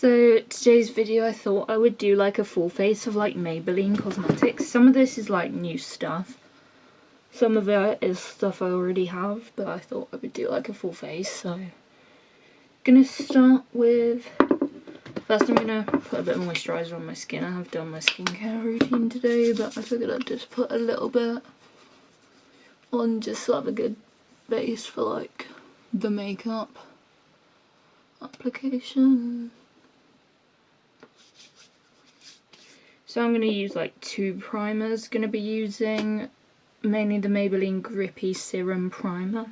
So today's video, I thought I would do like a full face of like Maybelline cosmetics. Some of this is like new stuff. Some of it is stuff I already have, but I thought I would do like a full face. So gonna start with, first I'm gonna put a bit of moisturiser on my skin. I have done my skincare routine today, but I figured I'd just put a little bit on just to have a good base for like the makeup application. So I'm going to use like two primers. Going to be using mainly the Maybelline Grippy Serum Primer.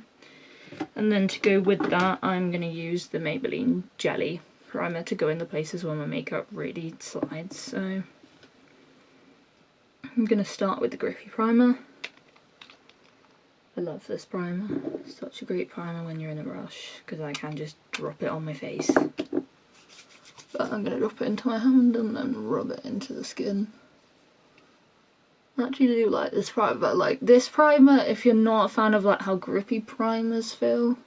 And then to go with that, I'm going to use the Maybelline Jelly Primer to go in the places where my makeup really slides. So I'm going to start with the Grippy Primer. I love this primer. It's such a great primer when you're in a rush, because I can just drop it on my face. But I'm going to drop it into my hand and then rub it into the skin. I actually do like this primer, but like this primer, if you're not a fan of like how grippy primers feel,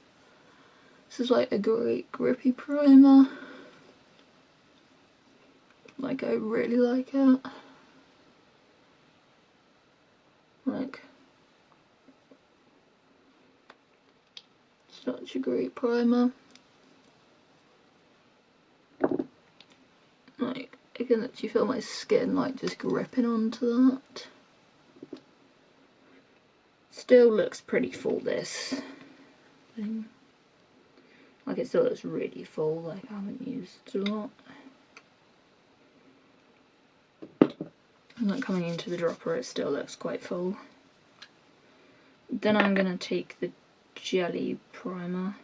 this is like a great grippy primer. Like, I really like it. Like, such a great primer. Like, I can actually feel my skin like just gripping onto that. Still looks pretty full, this thing. Like, it still looks really full, like I haven't used a lot. And like coming into the dropper, it still looks quite full. Then I'm gonna take the Jelly Primer.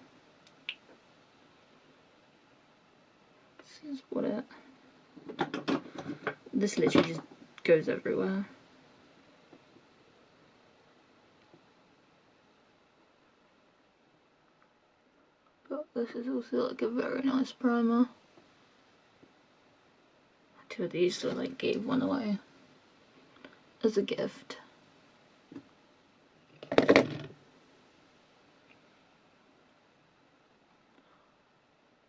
This is what it... This literally just goes everywhere. But this is also like a very nice primer. Two of these, so I like gave one away as a gift.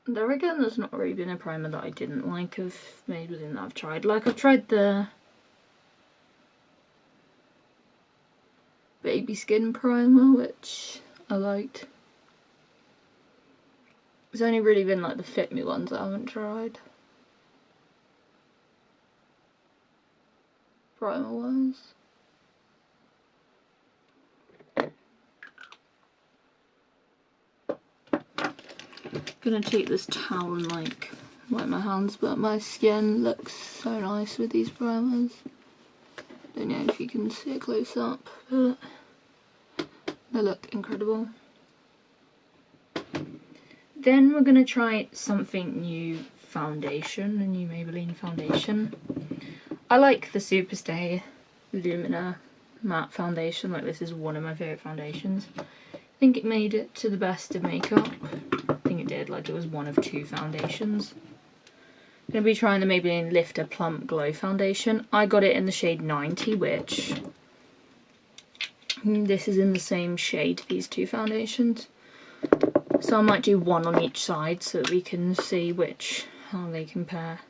There again, there's not really been a primer that I didn't like of Maybelline that I've tried. Like, I've tried the Baby Skin Primer, which I liked. It's only really been like the Fit Me ones I haven't tried. Primer wise. Gonna take this towel and like wipe my hands, but my skin looks so nice with these primers. Don't know if you can see it close up, but they look incredible. Then we're gonna try something new foundation, a new Maybelline foundation. I like the Superstay Lumina matte foundation. Like, this is one of my favourite foundations. I think it made it to the best of makeup. I think it did, like it was one of two foundations. I'm going to be trying the Maybelline Lifter Plump Glow Foundation. I got it in the shade 90, which this is in the same shade, these two foundations. So I might do one on each side so that we can see how they compare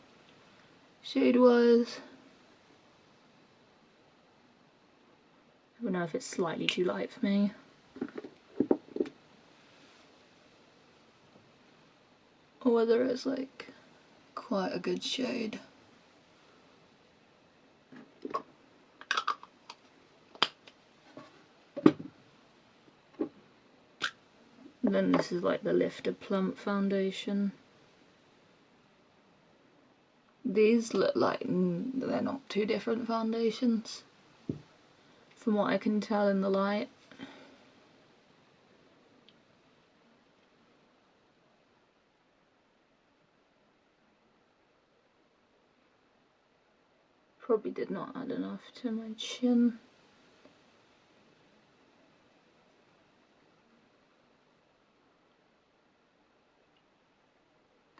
shade wise. I don't know if it's slightly too light for me. Or whether it's like quite a good shade. And then this is like the Lifter Plump Foundation. These look like they're not two different foundations, from what I can tell in the light. Probably did not add enough to my chin.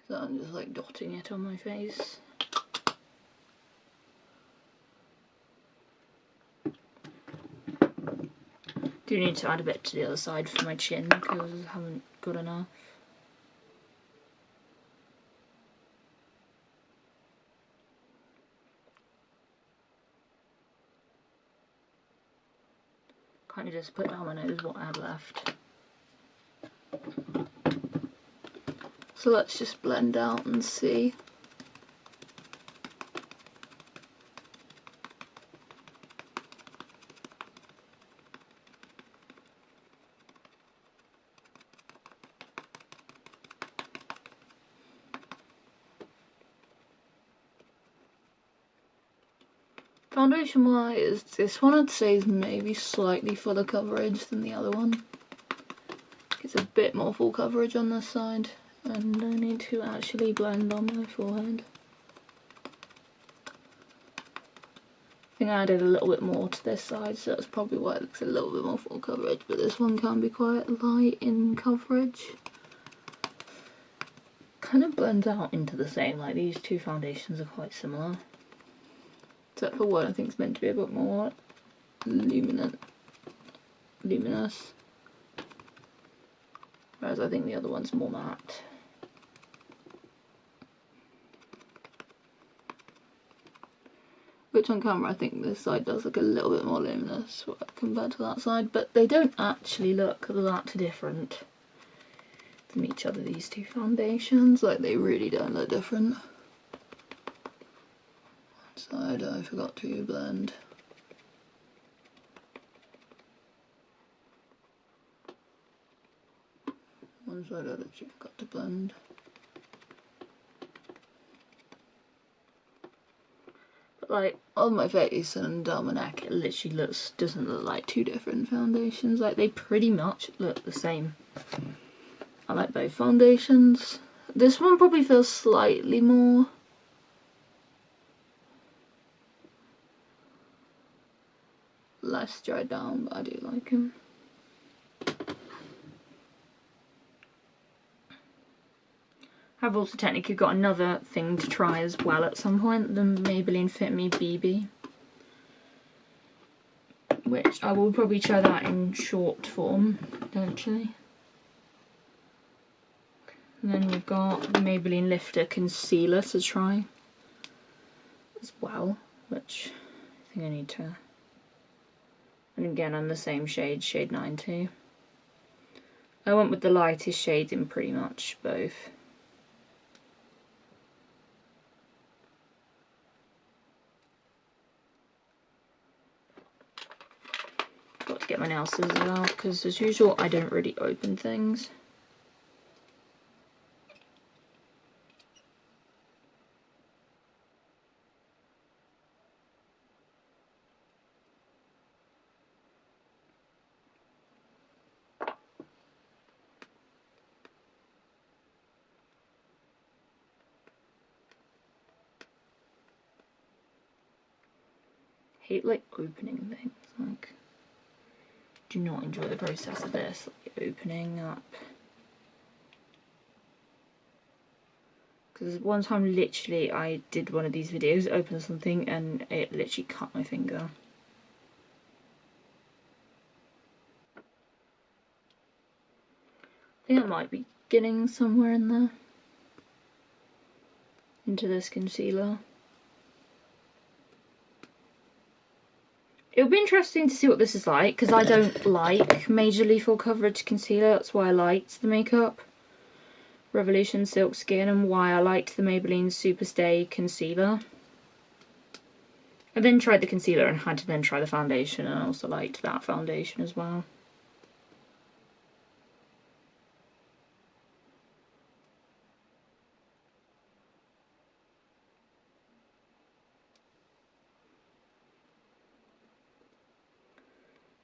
So I'm just like dotting it on my face. Do need to add a bit to the other side for my chin because I haven't got enough. Kind of just put down my nose what I had left. So let's just blend out and see. Foundation wise, this one I'd say is maybe slightly fuller coverage than the other one. It's a bit more full coverage on this side, and I need to actually blend on my forehead. I think I added a little bit more to this side, so that's probably why it looks a little bit more full coverage, but this one can be quite light in coverage. Kind of blends out into the same, like these two foundations are quite similar. Except for one I think is meant to be a bit more luminous. Whereas I think the other one's more matte. Which on camera I think this side does look a little bit more luminous compared to that side, but they don't actually look that different from each other, these two foundations. Like, they really don't look different. One side I forgot to blend. One side I literally forgot to blend. But like, on my face and down my neck, it literally doesn't look like two different foundations. Like, they pretty much look the same. I like both foundations. This one probably feels slightly more less dried down, but I do like them. I've also technically got another thing to try as well at some point, the Maybelline Fit Me BB, which I will probably try that in short form eventually. And then we've got the Maybelline Lifter Concealer to try as well, which I think I need to, and again I'm the same shade, shade 90. I went with the lightest shades in pretty much both. Got to get my nail scissors out because as usual I don't really open things. Hate like opening things, like do not enjoy the process of this, like opening up. Because one time literally I did one of these videos, opened something and it literally cut my finger. I think I might be getting somewhere in there. Into this concealer. It'll be interesting to see what this is like, because I don't like majorly full coverage concealer. That's why I liked the Makeup Revolution Silk Skin and why I liked the Maybelline Superstay Concealer. I then tried the concealer and had to then try the foundation, and I also liked that foundation as well.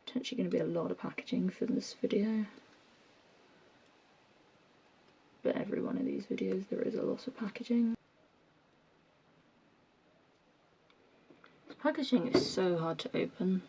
Potentially going to be a lot of packaging for this video. But every one of these videos there is a lot of packaging. This packaging is so hard to open.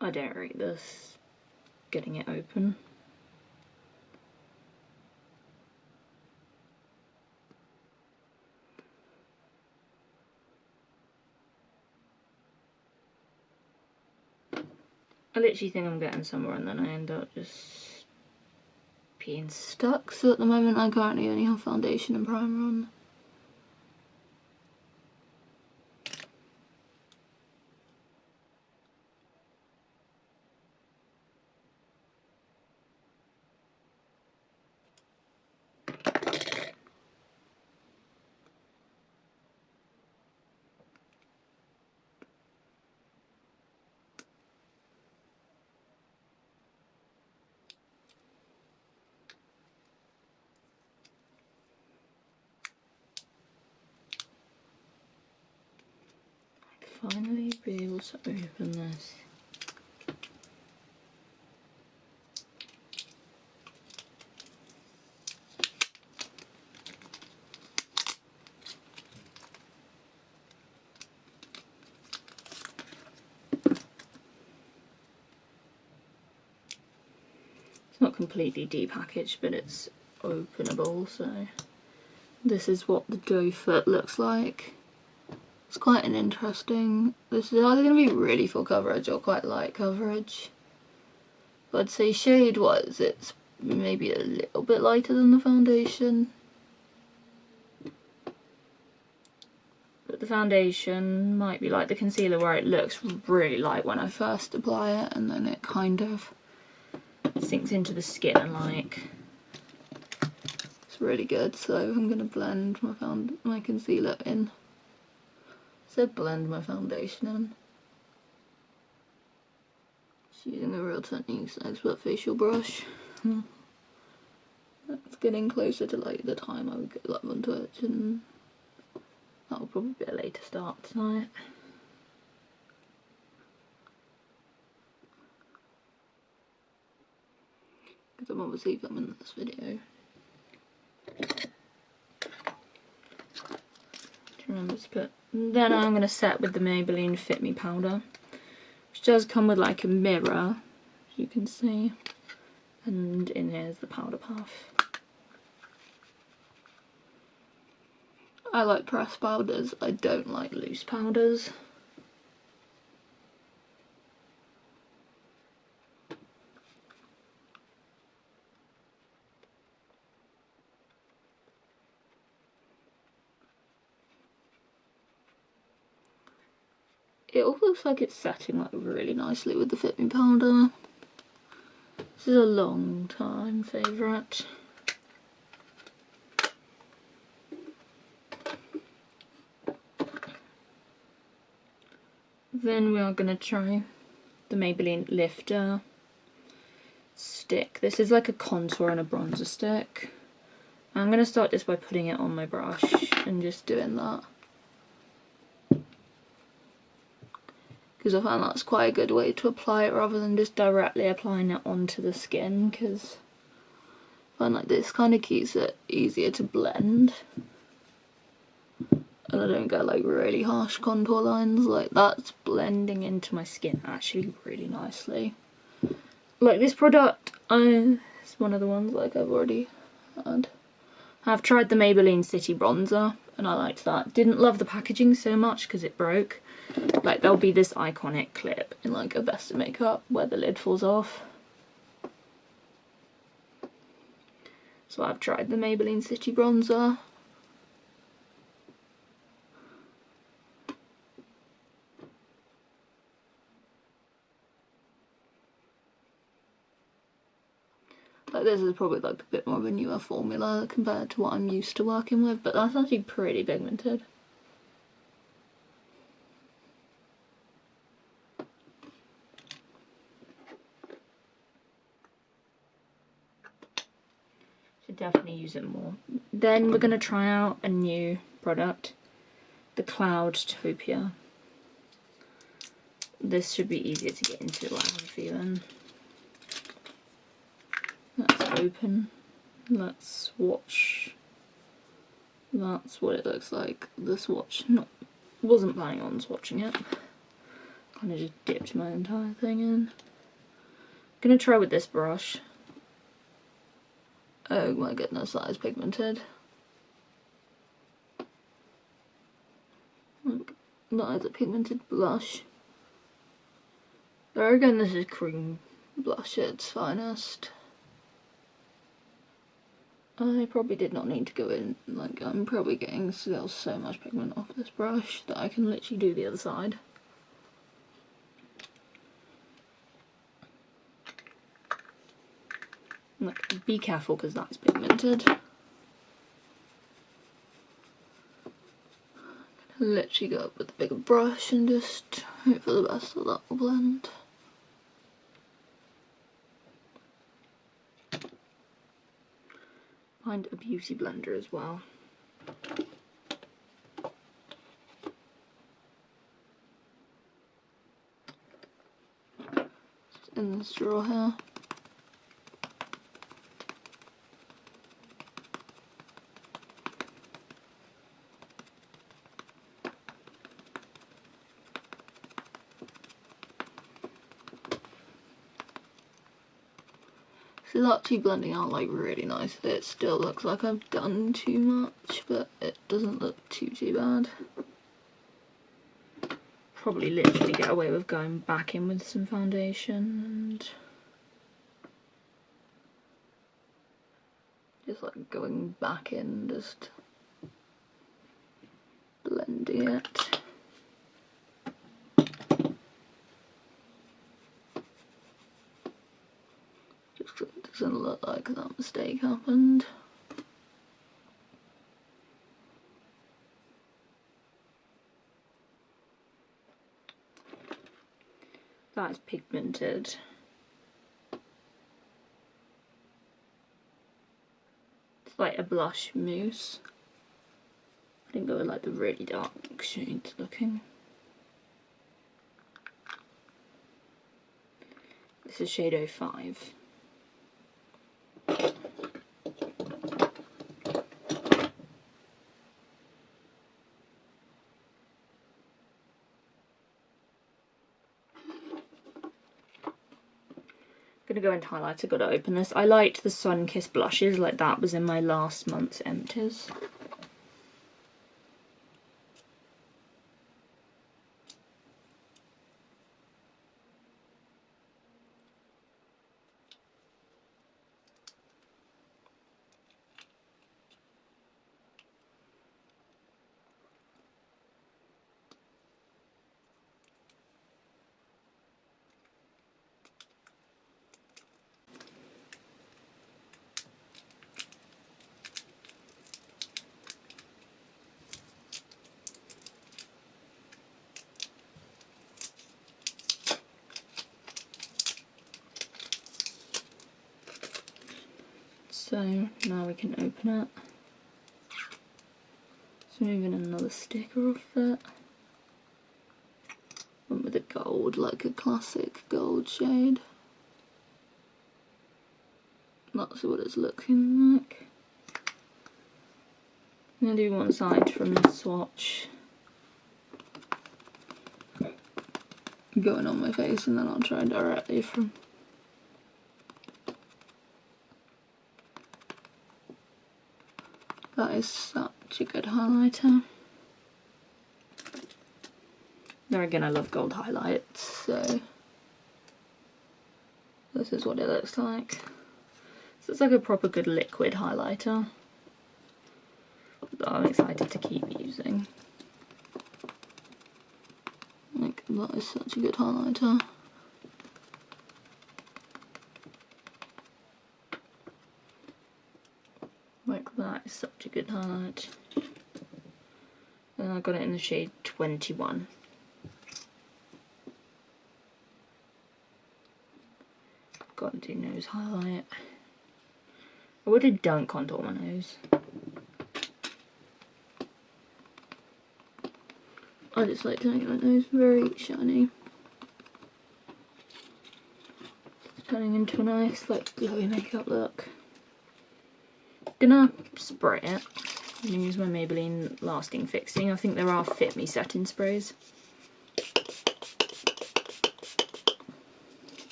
I don't rate this getting it open. I literally think I'm getting somewhere and then I end up just being stuck. So at the moment I currently only have foundation and primer on. Finally be able to open this. It's not completely depackaged, but it's openable, so this is what the doe foot looks like. It's quite an interesting, this is either going to be really full coverage or quite light coverage. But I'd say shade wise it's maybe a little bit lighter than the foundation. But the foundation might be like the concealer where it looks really light when I first apply it and then it kind of sinks into the skin and like it's really good. So I'm going to blend my concealer in. So blend my foundation in. Just using a Real Techniques Expert facial brush. It's getting closer to like the time I would get that one touch, and that will probably be a later start tonight. Because I'm obviously filming this video. Remember to put. Then I'm going to set with the Maybelline Fit Me powder, which does come with like a mirror, as you can see, and in here is the powder puff. I like pressed powders, I don't like loose powders. It all looks like it's setting like really nicely with the Fit Me powder. This is a long time favourite. Then we are going to try the Maybelline Lifter stick. This is like a contour and a bronzer stick. I'm going to start this by putting it on my brush and just doing that. Because I found that's quite a good way to apply it rather than just directly applying it onto the skin, because I find like this kind of keeps it easier to blend. And I don't get like really harsh contour lines. Like that's blending into my skin actually really nicely. Like this product, it's one of the ones like I've already had. I've tried the Maybelline City Bronzer and I liked that. Didn't love the packaging so much because it broke. Like there'll be this iconic clip in like a Best of Makeup where the lid falls off. So I've tried the Maybelline City Bronzer. Like this is probably like a bit more of a newer formula compared to what I'm used to working with, but that's actually pretty pigmented. Should definitely use it more. Then we're going to try out a new product, the Cloudtopia. This should be easier to get into, I have a feeling. Let's open, let's swatch. That's what it looks like, the swatch. Wasn't planning on swatching it. Kind of just dipped my entire thing in. Gonna try with this brush. Oh my goodness, that is pigmented. Look, that is a pigmented blush. There again, this is cream blush at its finest. I probably did not need to go in, like, I'm probably getting still so much pigment off this brush that I can literally do the other side. Like, be careful because that's pigmented. Literally go up with the bigger brush and just hope for the best that that will blend. Find a beauty blender as well. Just in the straw here. So it's actually blending out like really nice. It still looks like I've done too much, but it doesn't look too bad. Probably literally get away with going back in with some foundation and just like going back in, just blending it. Just so it doesn't look like that mistake happened. That's pigmented. It's like a blush mousse. I didn't go with like the really dark shades looking. This is shade 05. Gonna go into highlighter, gotta open this. I liked the Sun-Kissed blushes, like that was in my last month's empties. So now we can open it. Just moving another sticker off it. One with a gold, like a classic gold shade. That's what it's looking like. I'm gonna do one side from the swatch. Going on my face, and then I'll try directly from. That is such a good highlighter. There again, I love gold highlights, so this is what it looks like. So it's like a proper good liquid highlighter that I'm excited to keep using. Like, that is such a good highlighter. Like, that is such a good highlight. And I got it in the shade 21. Got to do nose highlight. I would have done contour my nose. I just like to make my nose very shiny. Turning into a nice, like, glowy makeup look. Gonna spray it. I'm gonna use my Maybelline Lasting Fixing. I think there are Fit Me setting sprays. I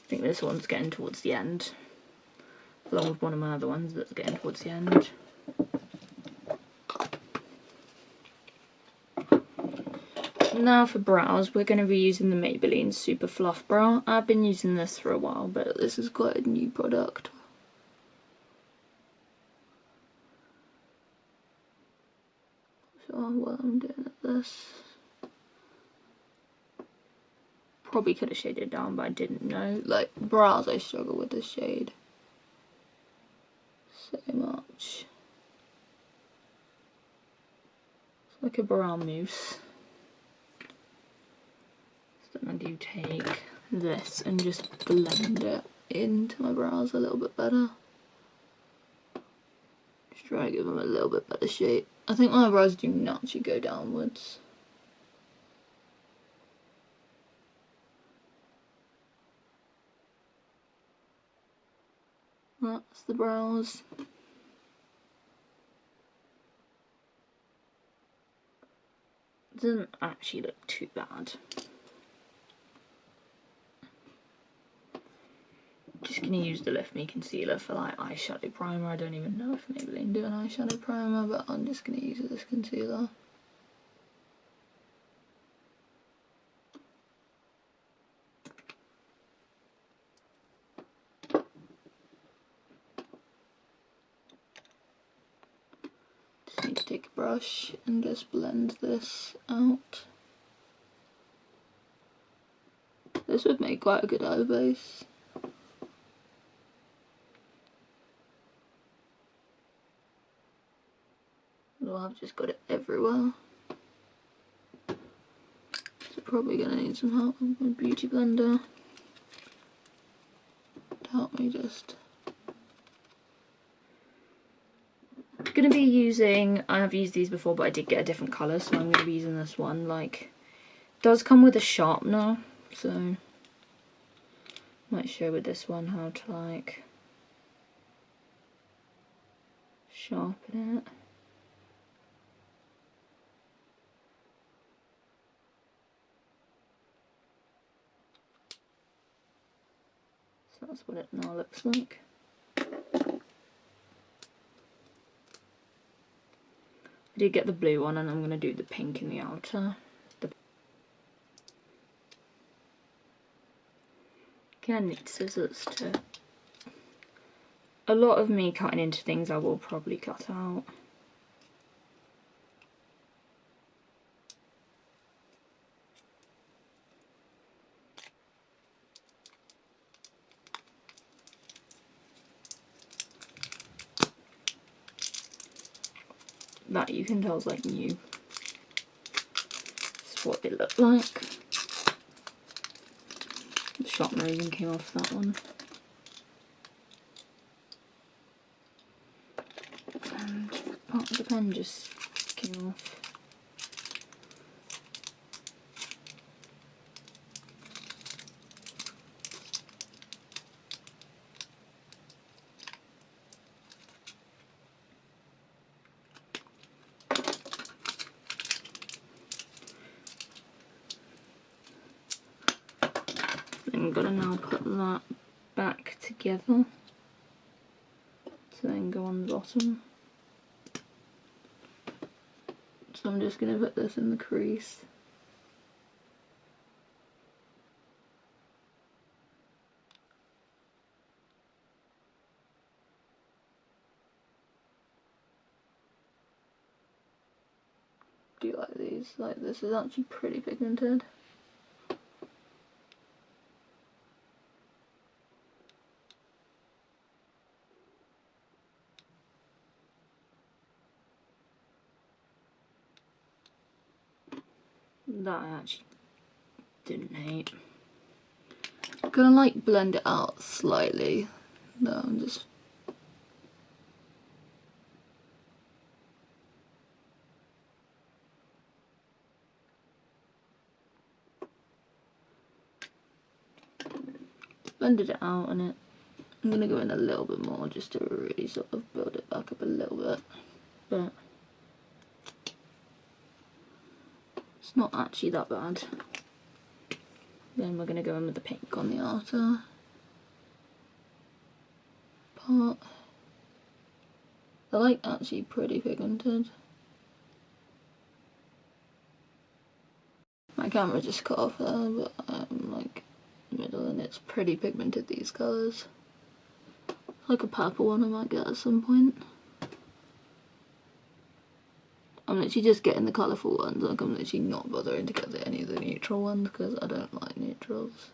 think this one's getting towards the end, along with one of my other ones that's getting towards the end. Now for brows, we're going to be using the Maybelline Super Fluff Brow. I've been using this for a while, but this is quite a new product. So while I'm doing this, probably could have shaded it down, but I didn't know. Like, brows, I struggle with this shade so much. It's like a brown mousse. So then I do take this and just blend it into my brows a little bit better. Just try to give them a little bit better shape. I think my brows do naturally go downwards. That's the brows. Doesn't actually look too bad. Just gonna use the Lift Me concealer for like eyeshadow primer. I don't even know if Maybelline do an eyeshadow primer, but I'm just gonna use this concealer. Just need to take a brush and just blend this out. This would make quite a good eye base. Well, I've just got it everywhere. So probably gonna need some help with my beauty blender to help me just. Gonna be using, I have used these before, but I did get a different colour, so I'm gonna be using this one. Like, it does come with a sharpener, so might show with this one how to like sharpen it. So that's what it now looks like. I did get the blue one, and I'm going to do the pink in the outer. Again, need scissors too. A lot of me cutting into things I will probably cut out. That you can tell is like new. That's what it looked like. The sharpener even came off that one. And part of the pen just came off. I'm gonna now put that back together to then go on the bottom. So I'm just gonna put this in the crease. Do you like these? Like, this is actually pretty pigmented. That I actually didn't hate. I'm gonna like blend it out slightly. No, I'm just. Blended it out, and I'm gonna go in a little bit more just to really sort of build it back up a little bit. But it's not actually that bad. Then we're gonna go in with the pink on the outer part. They're like actually pretty pigmented. My camera just cut off there, but I'm like middle and it's pretty pigmented, these colours. Like a purple one I might get at some point. I'm literally just getting the colourful ones, like I'm literally not bothering to get any of the neutral ones because I don't like neutrals.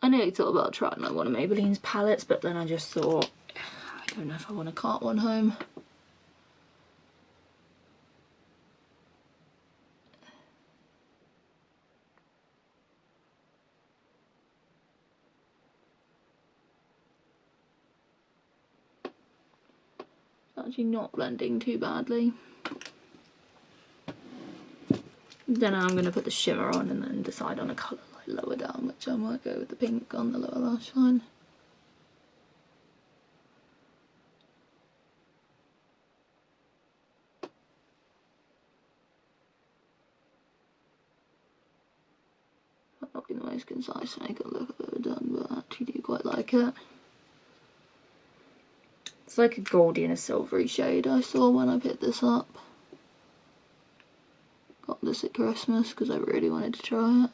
I nearly thought about trying like one of Maybelline's palettes, but then I just thought, I don't know if I want to cart one home. It's actually not blending too badly. Then I'm going to put the shimmer on and then decide on a colour like lower down, which I might go with the pink on the lower lash line. Might not be the most concise makeup look I've ever done, but I actually do quite like it. It's like a goldy and a silvery shade I saw when I picked this up. Got this at Christmas because I really wanted to try it.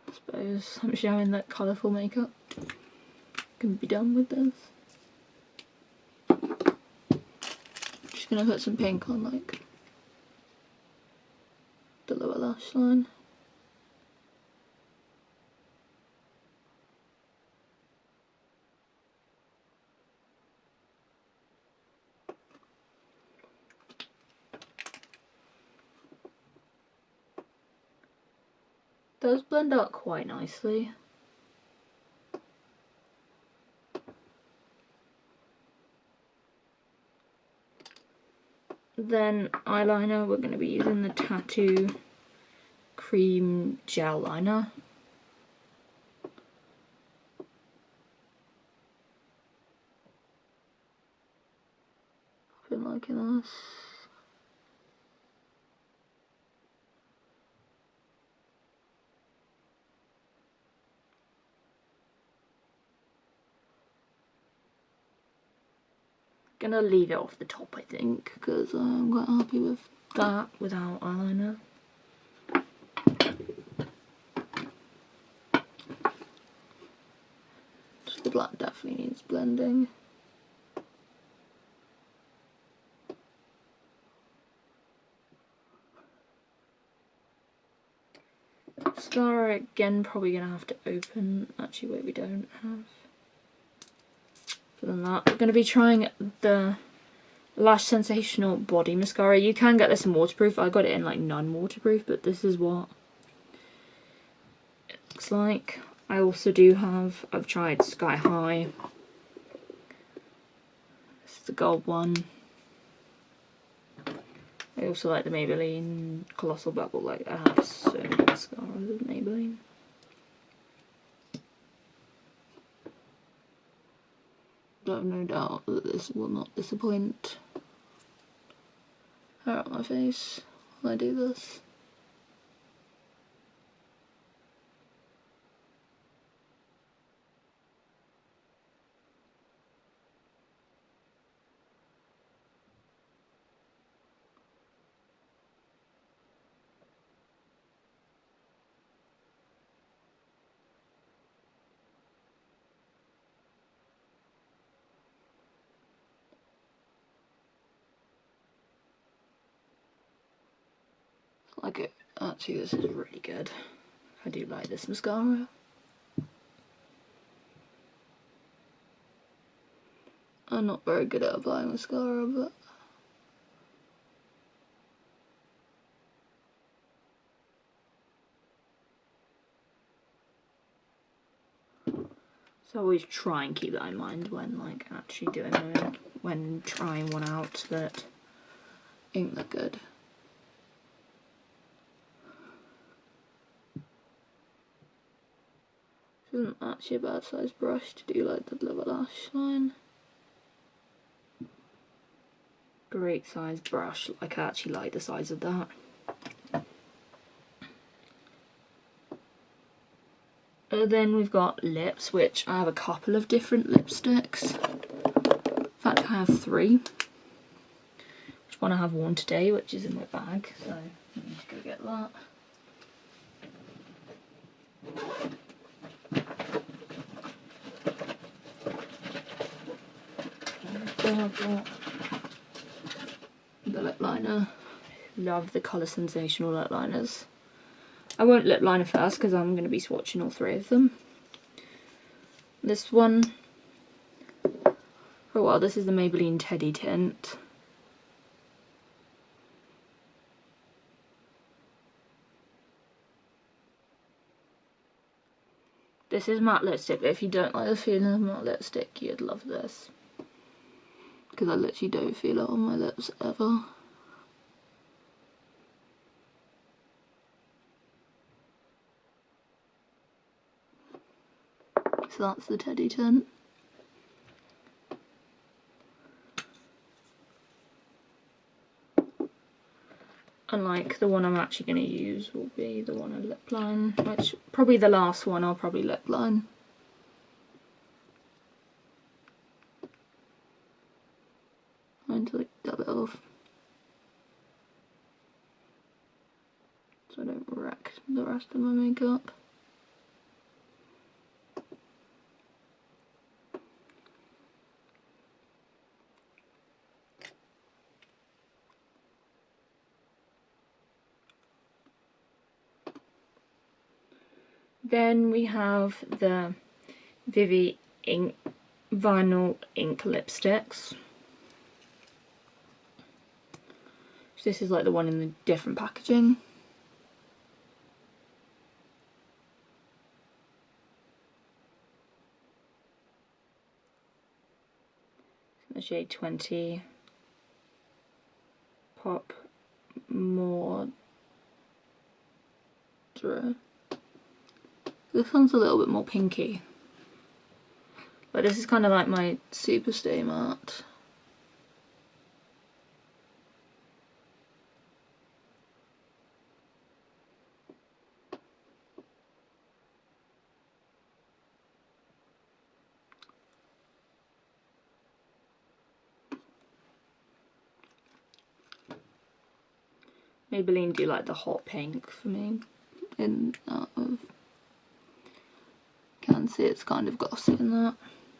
I suppose I'm showing that colourful makeup can be done with this. Just gonna put some pink on like the lower lash line. Does blend out quite nicely. Then eyeliner, we're going to be using the Tattoo Cream Gel Liner. I've been liking this. Gonna leave it off the top, I think, because I'm quite happy with that without eyeliner. So the black definitely needs blending. Mascara again, probably gonna have to open. Actually, wait, we don't have. Other than that, we're gonna be trying the Lash Sensational Body Mascara. You can get this in waterproof. I got it in like non-waterproof, but this is what it looks like. I also do have, I've tried Sky High. This is the gold one. I also like the Maybelline Colossal Bubble. Like, I have so many mascaras with Maybelline. I have no doubt that this will not disappoint hair on my face when I do this. Like it. Actually, this is really good. I do like this mascara. I'm not very good at applying mascara, but so I always try and keep that in mind when like actually doing it, when trying one out that ain't that good. This isn't actually a bad size brush to do like the lower lash line. Great size brush, like I actually like the size of that. Then we've got lips, which I have a couple of different lipsticks. In fact, I have 3. Which one I have worn today, which is in my bag, so I need to go get that. Then I've got the lip liner. Love the Colour Sensational lip liners. I won't lip liner first because I'm going to be swatching all 3 of them. This one, oh well, this is the Maybelline Teddy Tint. This is matte lipstick, but if you don't like the feeling of matte lipstick, you'd love this. Because I literally don't feel it on my lips ever. So that's the Teddy Tint. And like the one I'm actually going to use will be the one I lip line, which probably the last one I'll probably lip line. I'm going to like dab it off so I don't wreck the rest of my makeup. Then we have the Vivi ink, Vinyl Ink lipsticks. This is like the one in the different packaging. The shade 20. Pop More. This one's a little bit more pinky. But this is kind of like my Super Stay Matte. Maybelline do like the hot pink for me. In that of, can see it's kind of glossy in that.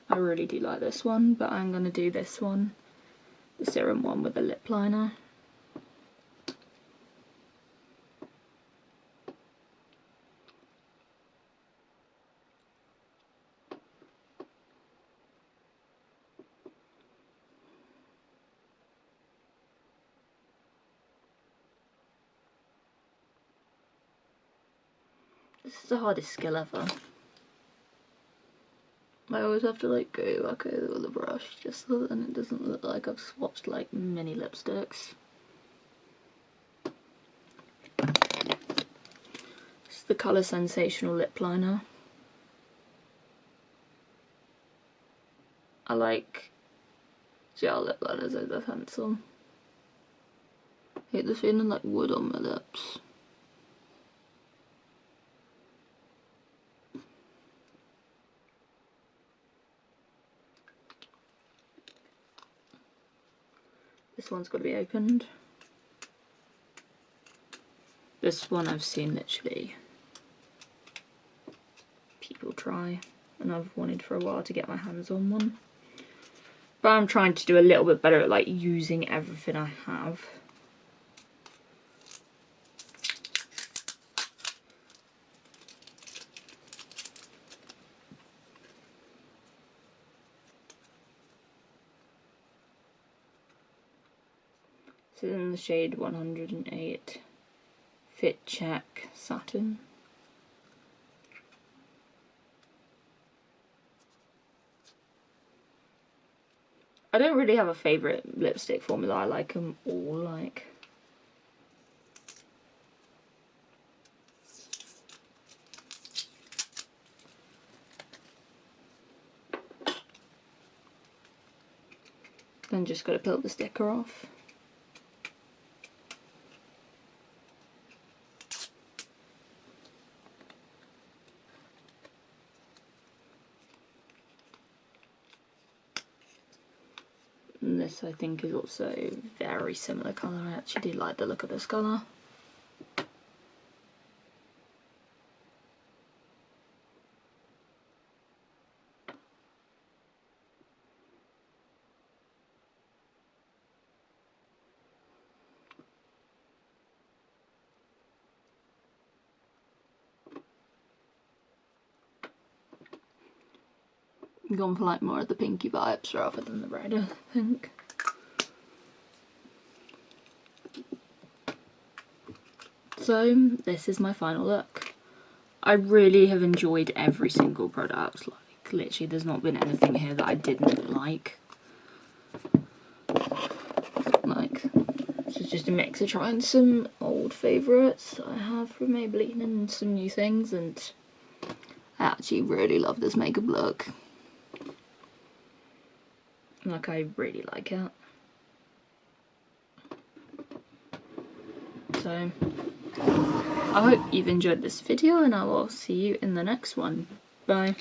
I really do like this one, but I'm going to do this one, the serum one with the lip liner. This is the hardest skill ever. I always have to like go back over with a brush just so that it doesn't look like I've swatched like mini lipsticks. This is the Colour Sensational lip liner. I like gel lip liners over pencil. I hate the feeling like wood on my lips. This one's got to be opened. This one I've seen literally people try, and I've wanted for a while to get my hands on one. But I'm trying to do a little bit better at like using everything I have. This is in the shade 108 Fit Check Satin. I don't really have a favourite lipstick formula, I like them all, like. Then just got to peel the sticker off. this I think is also very similar colour. I actually do like the look of this colour. I'm going for like more of the pinky vibes rather than the redder pink. So this is my final look. I really have enjoyed every single product. Like literally there's not been anything here that I didn't like. Like this is just a mix of trying some old favourites I have from Maybelline and some new things, and I actually really love this makeup look. Like I really like it. So I hope you've enjoyed this video and I will see you in the next one. Bye.